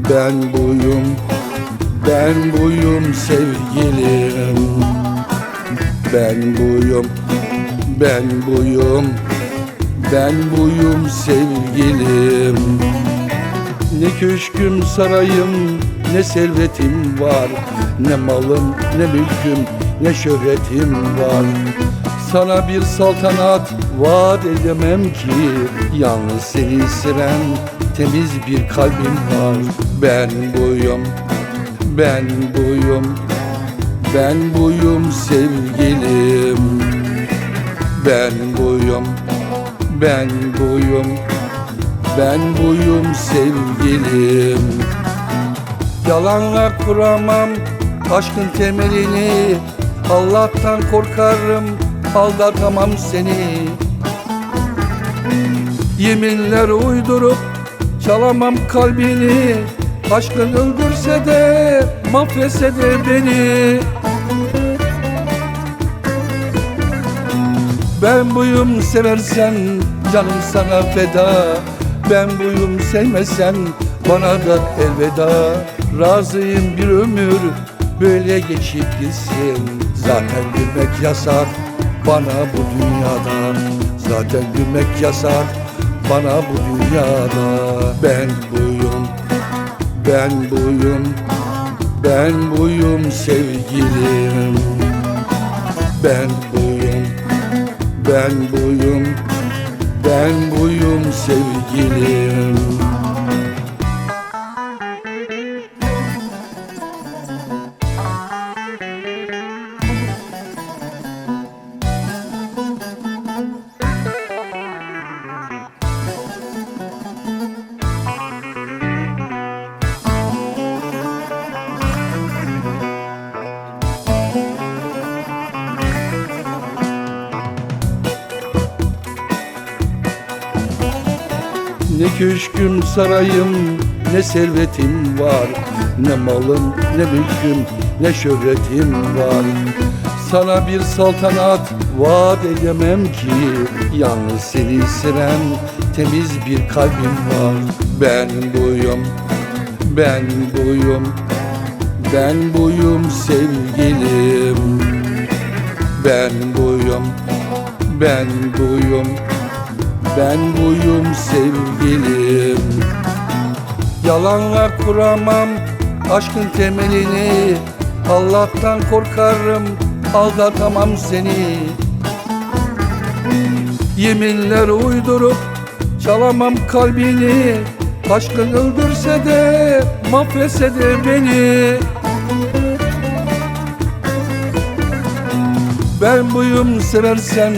Ben buyum, ben buyum sevgilim. Ben buyum, ben buyum, ben buyum sevgilim. Ne köşküm sarayım, ne servetim var, ne malım, ne mülküm, ne şöhretim var. Sana bir saltanat vaat edemem ki, yalnız seni seven temiz bir kalbim var. Ben buyum, ben buyum, ben buyum sevgilim. Ben buyum, ben buyum, ben buyum sevgilim. Yalanla kuramam aşkın temelini, Allah'tan korkarım, aldatamam seni. Yeminler uydurup çalamam kalbini, aşkın öldürse de mahvetse de beni. Ben buyum seversen canım sana feda, ben buyum sevmesen bana da elveda. Razıyım bir ömür böyle geçip gitsin, zaten gülmek yasak bana bu dünyada. Zaten gülmek yasak bana bu dünyada. Ben buyum, ben buyum, ben buyum sevgilim. Ben buyum, ben buyum, ben buyum sevgilim. Ne köşküm sarayım, ne servetim var, ne malım, ne mülküm, ne şöhretim var. Sana bir saltanat vaat edemem ki, yalnız seni seven temiz bir kalbim var. Ben buyum, ben buyum, ben buyum sevgilim. Ben buyum, ben buyum, ben buyum sevgilim. Yalanlar kuramam aşkın temelini, Allah'tan korkarım, aldatamam seni. Yeminler uydurup çalamam kalbini, aşkın öldürse de mahvetse de beni. Ben buyum seversen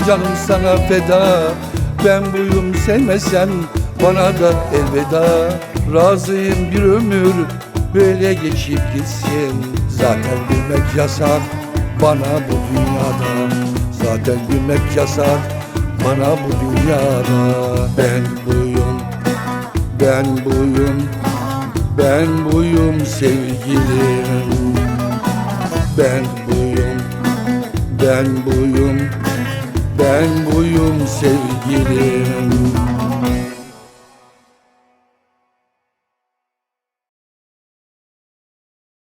canım sana feda, ben buyum sevmesen bana da elveda. Razıyım bir ömür böyle geçip gitsin, zaten gülmek yasak bana bu dünyada. Zaten gülmek yasak bana bu dünyada. Ben buyum, ben buyum, ben buyum sevgilim. Ben buyum, ben buyum, ben buyum sevgilim.